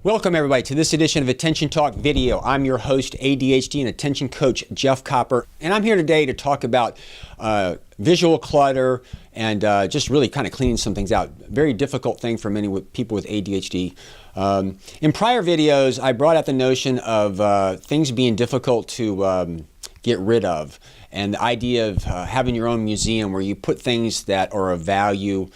Welcome everybody to this edition of Attention Talk Video. I'm your host, ADHD and Attention Coach Jeff Copper, and I'm here today to talk about visual clutter and just really kind of cleaning some things out. Very difficult thing for many people with ADHD. In prior videos, I brought out the notion of things being difficult to get rid of, and the idea of having your own museum where you put things that are of value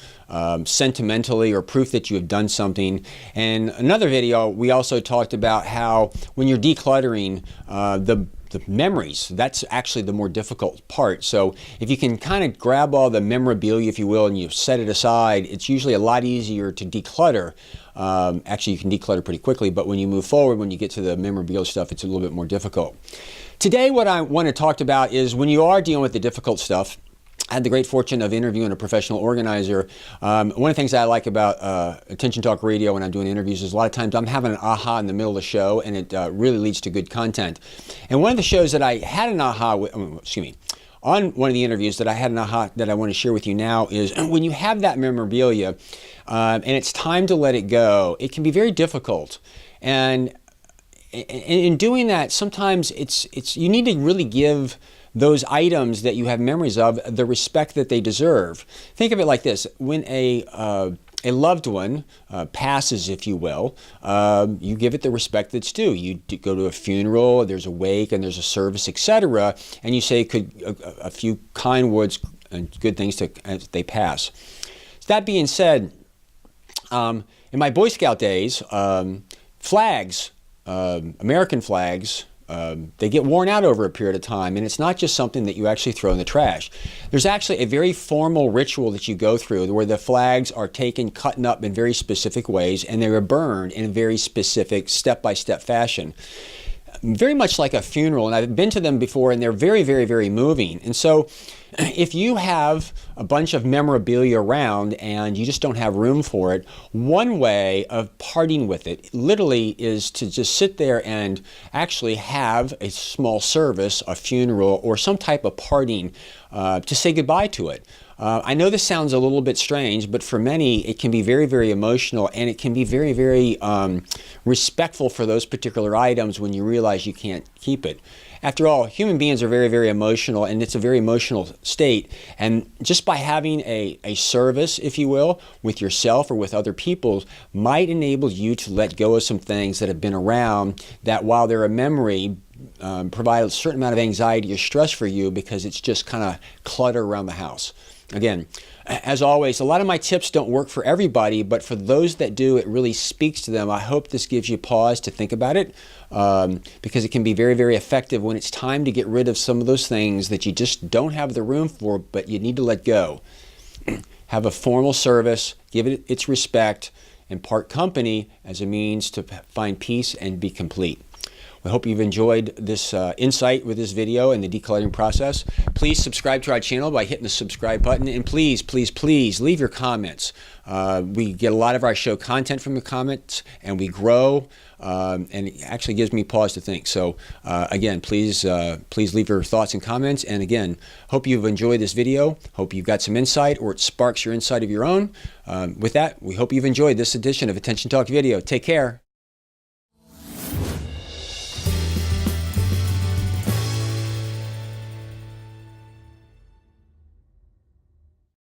sentimentally or proof that you have done something. And another video, we also talked about how when you're decluttering, the memories, that's actually the more difficult part. So if you can kind of grab all the memorabilia, if you will, and you set it aside, it's usually a lot easier to declutter. Actually, you can declutter pretty quickly, but when you move forward, when you get to the memorabilia stuff, it's a little bit more difficult. Today, what I want to talk about is when you are dealing with the difficult stuff. I had the great fortune of interviewing a professional organizer. One of the things that I like about Attention Talk Radio when I'm doing interviews is a lot of times I'm having an aha in the middle of the show, and it really leads to good content. And one of the shows that I had an aha with, on one of the interviews that I had an aha that I want to share with you now is when you have that memorabilia and it's time to let it go, it can be very difficult. And in doing that, sometimes you need to really give those items that you have memories of the respect that they deserve. Think of it like this: when a loved one passes, if you will, you give it the respect that's due. You go to a funeral, there's a wake, and there's a service, etc., and you say a few kind words and good things as they pass. So that being said, in my Boy Scout days, flags, American flags, they get worn out over a period of time, and it's not just something that you actually throw in the trash. There's actually a very formal ritual that you go through where the flags are taken, cut up in very specific ways, and they are burned in a very specific step-by-step fashion. Very much like a funeral, and I've been to them before, and they're very, very, very moving. And so if you have a bunch of memorabilia around and you just don't have room for it, one way of parting with it literally is to just sit there and actually have a small service, a funeral, or some type of parting to say goodbye to it. I know this sounds a little bit strange, but for many it can be very, very emotional, and it can be very, very respectful for those particular items when you realize you can't keep it. After all, human beings are very, very emotional, and it's a very emotional state. And just by having a service, if you will, with yourself or with other people might enable you to let go of some things that have been around that, while they're a memory, provide a certain amount of anxiety or stress for you because it's just kind of clutter around the house. Again, as always, a lot of my tips don't work for everybody, but for those that do, it really speaks to them. I hope this gives you pause to think about it, because it can be very, very effective when it's time to get rid of some of those things that you just don't have the room for, but you need to let go. Have a formal service, give it its respect, and part company as a means to find peace and be complete. I hope you've enjoyed this insight with this video and the decluttering process. Please subscribe to our channel by hitting the subscribe button, and please, please, please leave your comments. We get a lot of our show content from the comments, and we grow, and it actually gives me pause to think. So again, please leave your thoughts and comments, and again, hope you've enjoyed this video. Hope you've got some insight, or it sparks your insight of your own. With that, we hope you've enjoyed this edition of Attention Talk Video. Take care.